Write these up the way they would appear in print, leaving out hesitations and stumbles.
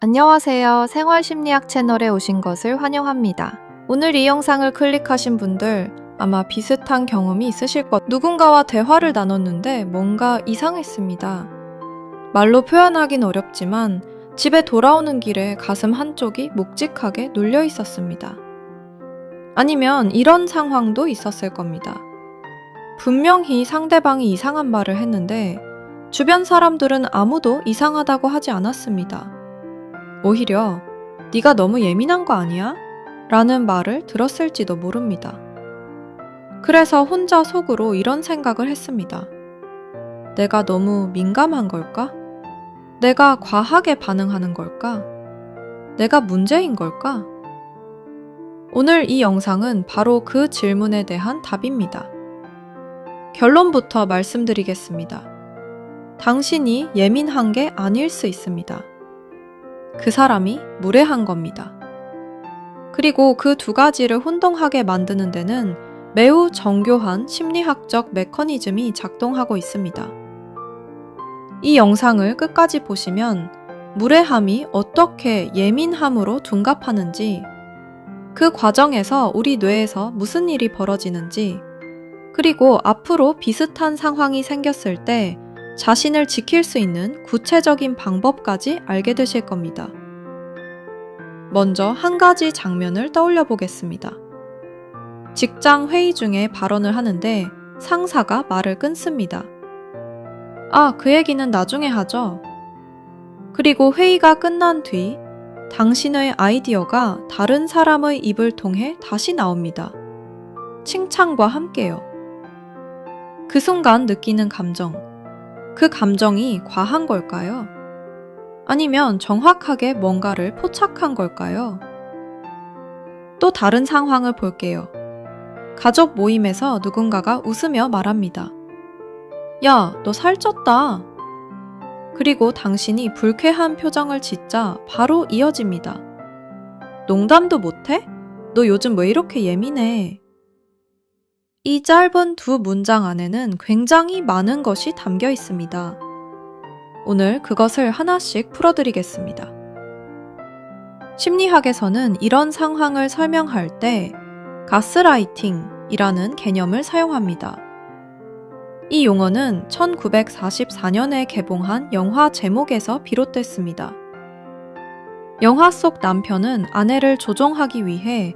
안녕하세요. 생활심리학 채널에 오신 것을 환영합니다. 오늘 이 영상을 클릭하신 분들 아마 비슷한 경험이 있으실 것. 누군가와 대화를 나눴는데 뭔가 이상했습니다. 말로 표현하긴 어렵지만 집에 돌아오는 길에 가슴 한쪽이 묵직하게 눌려 있었습니다. 아니면 이런 상황도 있었을 겁니다. 분명히 상대방이 이상한 말을 했는데 주변 사람들은 아무도 이상하다고 하지 않았습니다. 오히려 네가 너무 예민한 거 아니야? 라는 말을 들었을지도 모릅니다. 그래서 혼자 속으로 이런 생각을 했습니다. 내가 너무 민감한 걸까? 내가 과하게 반응하는 걸까? 내가 문제인 걸까? 오늘 이 영상은 바로 그 질문에 대한 답입니다. 결론부터 말씀드리겠습니다. 당신이 예민한 게 아닐 수 있습니다. 그 사람이 무례한 겁니다. 그리고 그 두 가지를 혼동하게 만드는 데는 매우 정교한 심리학적 메커니즘이 작동하고 있습니다. 이 영상을 끝까지 보시면 무례함이 어떻게 예민함으로 둔갑하는지, 그 과정에서 우리 뇌에서 무슨 일이 벌어지는지, 그리고 앞으로 비슷한 상황이 생겼을 때 자신을 지킬 수 있는 구체적인 방법까지 알게 되실 겁니다. 먼저 한 가지 장면을 떠올려 보겠습니다. 직장 회의 중에 발언을 하는데 상사가 말을 끊습니다. 그 얘기는 나중에 하죠. 그리고 회의가 끝난 뒤 당신의 아이디어가 다른 사람의 입을 통해 다시 나옵니다. 칭찬과 함께요. 그 순간 느끼는 감정. 그 감정이 과한 걸까요? 아니면 정확하게 뭔가를 포착한 걸까요? 또 다른 상황을 볼게요. 가족 모임에서 누군가가 웃으며 말합니다. 야, 너 살쪘다. 그리고 당신이 불쾌한 표정을 짓자 바로 이어집니다. 농담도 못해? 너 요즘 왜 이렇게 예민해? 이 짧은 두 문장 안에는 굉장히 많은 것이 담겨 있습니다. 오늘 그것을 하나씩 풀어드리겠습니다. 심리학에서는 이런 상황을 설명할 때 가스라이팅이라는 개념을 사용합니다. 이 용어는 1944년에 개봉한 영화 제목에서 비롯됐습니다. 영화 속 남편은 아내를 조종하기 위해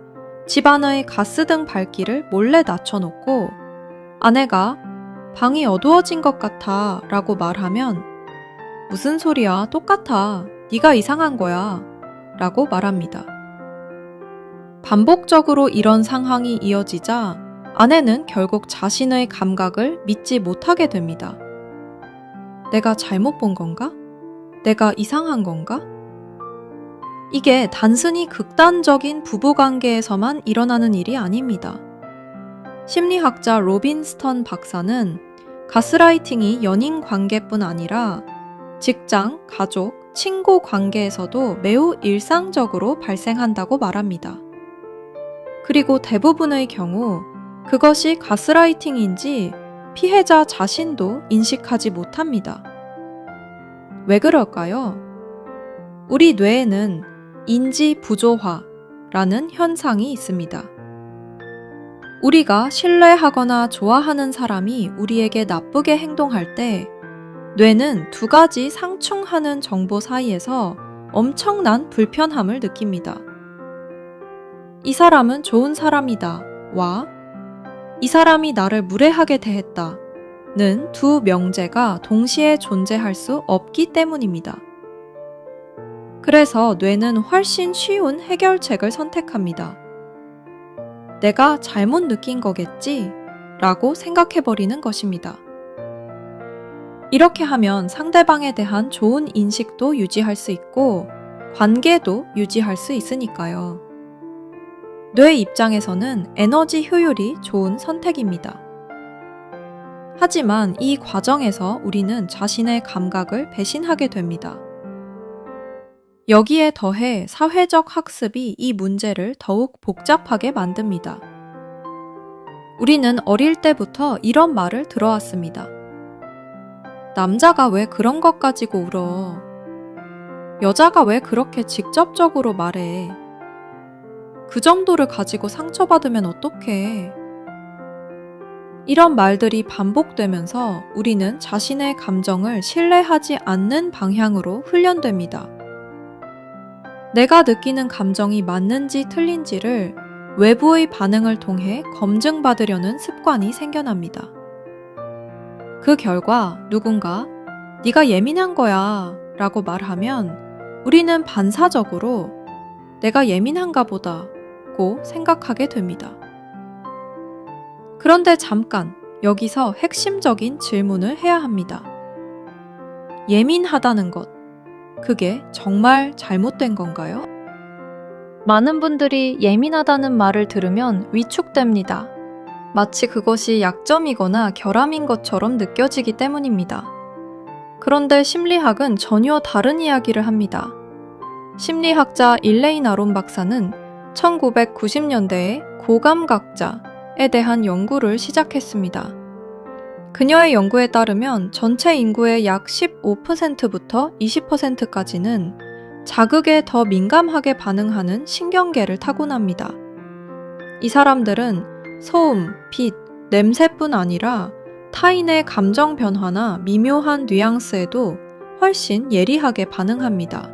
집안의 가스등 밝기를 몰래 낮춰놓고 아내가 방이 어두워진 것 같아 라고 말하면 무슨 소리야, 똑같아. 네가 이상한 거야 라고 말합니다. 반복적으로 이런 상황이 이어지자 아내는 결국 자신의 감각을 믿지 못하게 됩니다. 내가 잘못 본 건가? 내가 이상한 건가? 이게 단순히 극단적인 부부관계에서만 일어나는 일이 아닙니다. 심리학자 로빈 스턴 박사는 가스라이팅이 연인 관계뿐 아니라 직장, 가족, 친구 관계에서도 매우 일상적으로 발생한다고 말합니다. 그리고 대부분의 경우 그것이 가스라이팅인지 피해자 자신도 인식하지 못합니다. 왜 그럴까요? 우리 뇌에는 인지 부조화라는 현상이 있습니다. 우리가 신뢰하거나 좋아하는 사람이 우리에게 나쁘게 행동할 때 뇌는 두 가지 상충하는 정보 사이에서 엄청난 불편함을 느낍니다. 이 사람은 좋은 사람이다 와 이 사람이 나를 무례하게 대했다 는 두 명제가 동시에 존재할 수 없기 때문입니다. 그래서 뇌는 훨씬 쉬운 해결책을 선택합니다. 내가 잘못 느낀 거겠지? 라고 생각해버리는 것입니다. 이렇게 하면 상대방에 대한 좋은 인식도 유지할 수 있고 관계도 유지할 수 있으니까요. 뇌 입장에서는 에너지 효율이 좋은 선택입니다. 하지만 이 과정에서 우리는 자신의 감각을 배신하게 됩니다. 여기에 더해 사회적 학습이 이 문제를 더욱 복잡하게 만듭니다. 우리는 어릴 때부터 이런 말을 들어왔습니다. 남자가 왜 그런 것 가지고 울어? 여자가 왜 그렇게 직접적으로 말해? 그 정도를 가지고 상처받으면 어떡해? 이런 말들이 반복되면서 우리는 자신의 감정을 신뢰하지 않는 방향으로 훈련됩니다. 내가 느끼는 감정이 맞는지 틀린지를 외부의 반응을 통해 검증받으려는 습관이 생겨납니다. 그 결과 누군가 네가 예민한 거야 라고 말하면 우리는 반사적으로 내가 예민한가 보다 고 생각하게 됩니다. 그런데 잠깐 여기서 핵심적인 질문을 해야 합니다. 예민하다는 것, 그게 정말 잘못된 건가요? 많은 분들이 예민하다는 말을 들으면 위축됩니다. 마치 그것이 약점이거나 결함인 것처럼 느껴지기 때문입니다. 그런데 심리학은 전혀 다른 이야기를 합니다. 심리학자 일레인 아론 박사는 1990년대에 고감각자에 대한 연구를 시작했습니다. 그녀의 연구에 따르면 전체 인구의 약 15%부터 20%까지는 자극에 더 민감하게 반응하는 신경계를 타고납니다. 이 사람들은 소음, 빛, 냄새뿐 아니라 타인의 감정 변화나 미묘한 뉘앙스에도 훨씬 예리하게 반응합니다.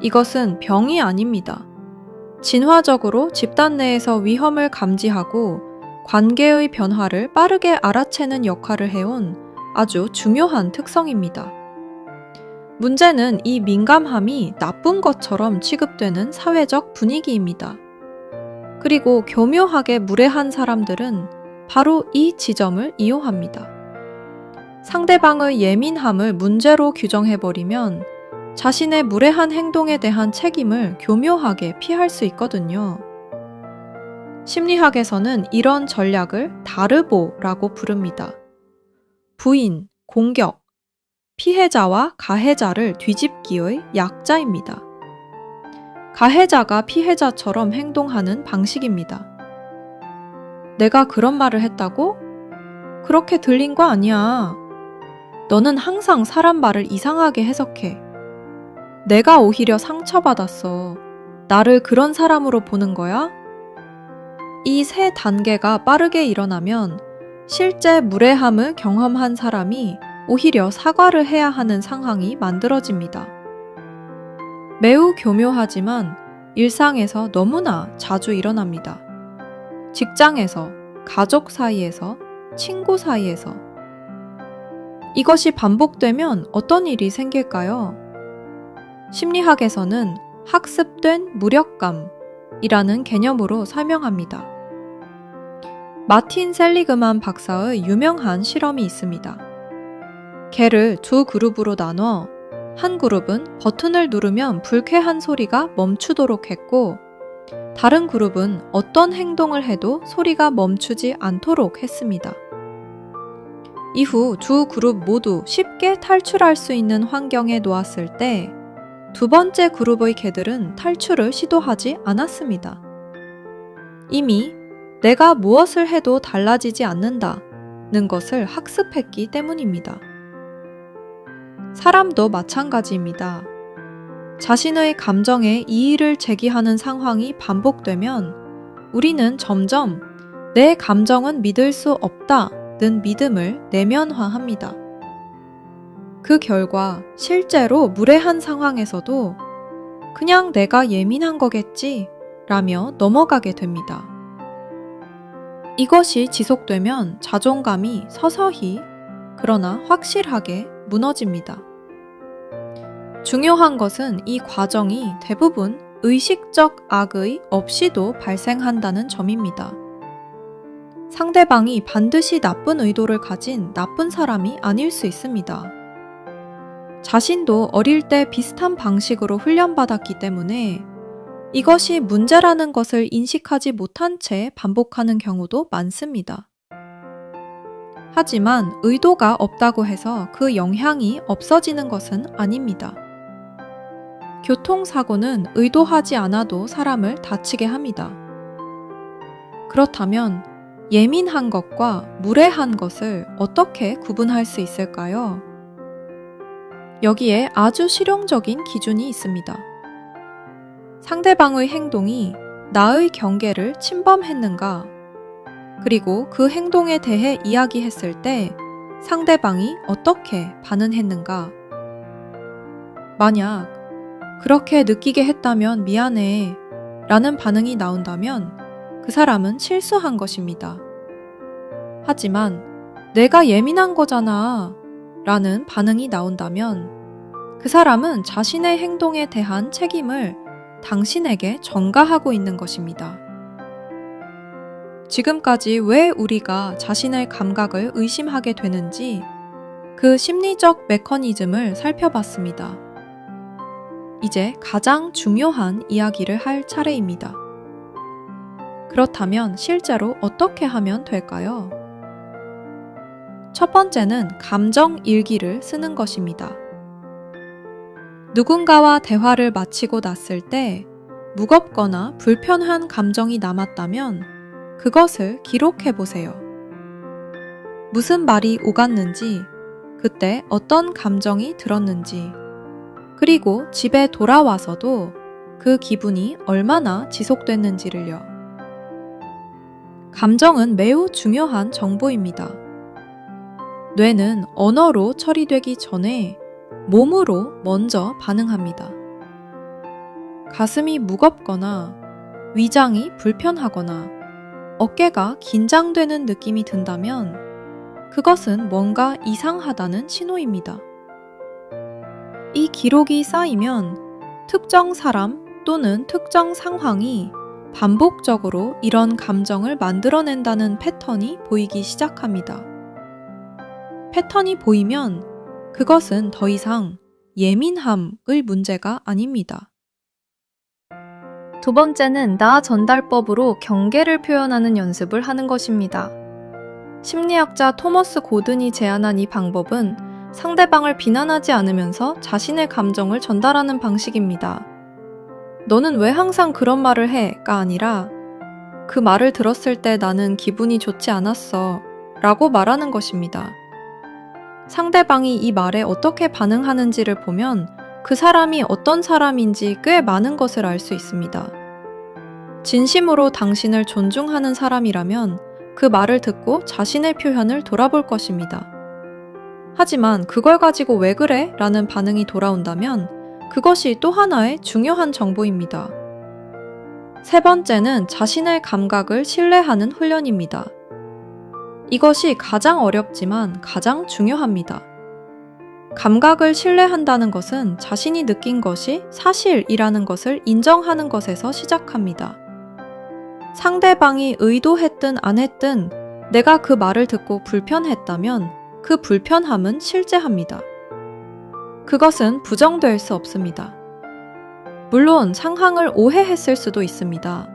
이것은 병이 아닙니다. 진화적으로 집단 내에서 위험을 감지하고 관계의 변화를 빠르게 알아채는 역할을 해온 아주 중요한 특성입니다. 문제는 이 민감함이 나쁜 것처럼 취급되는 사회적 분위기입니다. 그리고 교묘하게 무례한 사람들은 바로 이 지점을 이용합니다. 상대방의 예민함을 문제로 규정해버리면 자신의 무례한 행동에 대한 책임을 교묘하게 피할 수 있거든요. 심리학에서는 이런 전략을 다르보라고 부릅니다. 부인, 공격, 피해자와 가해자를 뒤집기의 약자입니다. 가해자가 피해자처럼 행동하는 방식입니다. 내가 그런 말을 했다고? 그렇게 들린 거 아니야. 너는 항상 사람 말을 이상하게 해석해. 내가 오히려 상처받았어. 나를 그런 사람으로 보는 거야? 이 세 단계가 빠르게 일어나면 실제 무례함을 경험한 사람이 오히려 사과를 해야 하는 상황이 만들어집니다. 매우 교묘하지만 일상에서 너무나 자주 일어납니다. 직장에서, 가족 사이에서, 친구 사이에서. 이것이 반복되면 어떤 일이 생길까요? 심리학에서는 학습된 무력감이라는 개념으로 설명합니다. 마틴 셀리그만 박사의 유명한 실험이 있습니다. 개를 두 그룹으로 나눠 한 그룹은 버튼을 누르면 불쾌한 소리가 멈추도록 했고 다른 그룹은 어떤 행동을 해도 소리가 멈추지 않도록 했습니다. 이후 두 그룹 모두 쉽게 탈출할 수 있는 환경에 놓았을 때 두 번째 그룹의 개들은 탈출을 시도하지 않았습니다. 이미 내가 무엇을 해도 달라지지 않는다는 것을 학습했기 때문입니다. 사람도 마찬가지입니다. 자신의 감정에 이의를 제기하는 상황이 반복되면 우리는 점점 내 감정은 믿을 수 없다는 믿음을 내면화합니다. 그 결과 실제로 무례한 상황에서도 그냥 내가 예민한 거겠지 라며 넘어가게 됩니다. 이것이 지속되면 자존감이 서서히 그러나 확실하게 무너집니다. 중요한 것은 이 과정이 대부분 의식적 악의 없이도 발생한다는 점입니다. 상대방이 반드시 나쁜 의도를 가진 나쁜 사람이 아닐 수 있습니다. 자신도 어릴 때 비슷한 방식으로 훈련받았기 때문에 이것이 문제라는 것을 인식하지 못한 채 반복하는 경우도 많습니다. 하지만 의도가 없다고 해서 그 영향이 없어지는 것은 아닙니다. 교통사고는 의도하지 않아도 사람을 다치게 합니다. 그렇다면 예민한 것과 무례한 것을 어떻게 구분할 수 있을까요? 여기에 아주 실용적인 기준이 있습니다. 상대방의 행동이 나의 경계를 침범했는가, 그리고 그 행동에 대해 이야기했을 때 상대방이 어떻게 반응했는가. 만약 그렇게 느끼게 했다면 미안해 라는 반응이 나온다면 그 사람은 실수한 것입니다. 하지만 내가 예민한 거잖아 라는 반응이 나온다면 그 사람은 자신의 행동에 대한 책임을 당신에게 전가하고 있는 것입니다. 지금까지 왜 우리가 자신의 감각을 의심하게 되는지 그 심리적 메커니즘을 살펴봤습니다. 이제 가장 중요한 이야기를 할 차례입니다. 그렇다면 실제로 어떻게 하면 될까요? 첫 번째는 감정 일기를 쓰는 것입니다. 누군가와 대화를 마치고 났을 때 무겁거나 불편한 감정이 남았다면 그것을 기록해 보세요. 무슨 말이 오갔는지, 그때 어떤 감정이 들었는지, 그리고 집에 돌아와서도 그 기분이 얼마나 지속됐는지를요. 감정은 매우 중요한 정보입니다. 뇌는 언어로 처리되기 전에 몸으로 먼저 반응합니다. 가슴이 무겁거나 위장이 불편하거나 어깨가 긴장되는 느낌이 든다면 그것은 뭔가 이상하다는 신호입니다. 이 기록이 쌓이면 특정 사람 또는 특정 상황이 반복적으로 이런 감정을 만들어낸다는 패턴이 보이기 시작합니다. 패턴이 보이면 그것은 더 이상 예민함의 문제가 아닙니다. 두 번째는 나 전달법으로 경계를 표현하는 연습을 하는 것입니다. 심리학자 토머스 고든이 제안한 이 방법은 상대방을 비난하지 않으면서 자신의 감정을 전달하는 방식입니다. 너는 왜 항상 그런 말을 해?가 아니라 그 말을 들었을 때 나는 기분이 좋지 않았어 라고 말하는 것입니다. 상대방이 이 말에 어떻게 반응하는지를 보면 그 사람이 어떤 사람인지 꽤 많은 것을 알 수 있습니다. 진심으로 당신을 존중하는 사람이라면 그 말을 듣고 자신의 표현을 돌아볼 것입니다. 하지만 그걸 가지고 왜 그래? 라는 반응이 돌아온다면 그것이 또 하나의 중요한 정보입니다. 세 번째는 자신의 감각을 신뢰하는 훈련입니다. 이것이 가장 어렵지만 가장 중요합니다. 감각을 신뢰한다는 것은 자신이 느낀 것이 사실이라는 것을 인정하는 것에서 시작합니다. 상대방이 의도했든 안 했든 내가 그 말을 듣고 불편했다면 그 불편함은 실제합니다. 그것은 부정될 수 없습니다. 물론 상황을 오해했을 수도 있습니다.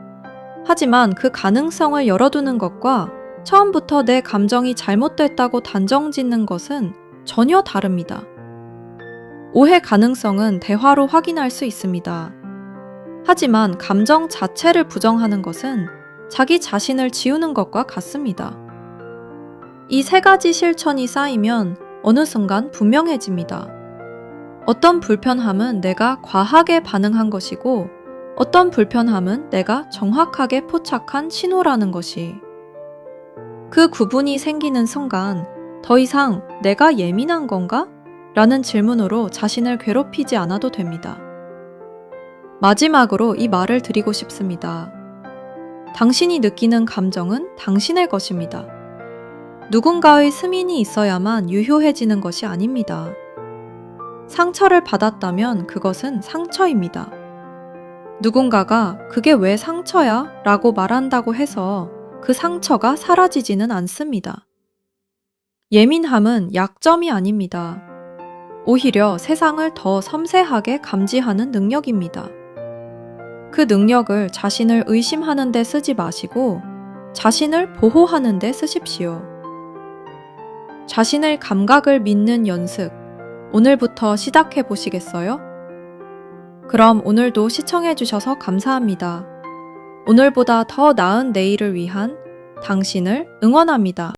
하지만 그 가능성을 열어두는 것과 처음부터 내 감정이 잘못됐다고 단정짓는 것은 전혀 다릅니다. 오해 가능성은 대화로 확인할 수 있습니다. 하지만 감정 자체를 부정하는 것은 자기 자신을 지우는 것과 같습니다. 이 세 가지 실천이 쌓이면 어느 순간 분명해집니다. 어떤 불편함은 내가 과하게 반응한 것이고 어떤 불편함은 내가 정확하게 포착한 신호라는 것이. 그 구분이 생기는 순간 더 이상 내가 예민한 건가? 라는 질문으로 자신을 괴롭히지 않아도 됩니다. 마지막으로 이 말을 드리고 싶습니다. 당신이 느끼는 감정은 당신의 것입니다. 누군가의 승인이 있어야만 유효해지는 것이 아닙니다. 상처를 받았다면 그것은 상처입니다. 누군가가 그게 왜 상처야? 라고 말한다고 해서 그 상처가 사라지지는 않습니다. 예민함은 약점이 아닙니다. 오히려 세상을 더 섬세하게 감지하는 능력입니다. 그 능력을 자신을 의심하는 데 쓰지 마시고 자신을 보호하는 데 쓰십시오. 자신의 감각을 믿는 연습, 오늘부터 시작해 보시겠어요? 그럼 오늘도 시청해 주셔서 감사합니다. 오늘보다 더 나은 내일을 위한 당신을 응원합니다.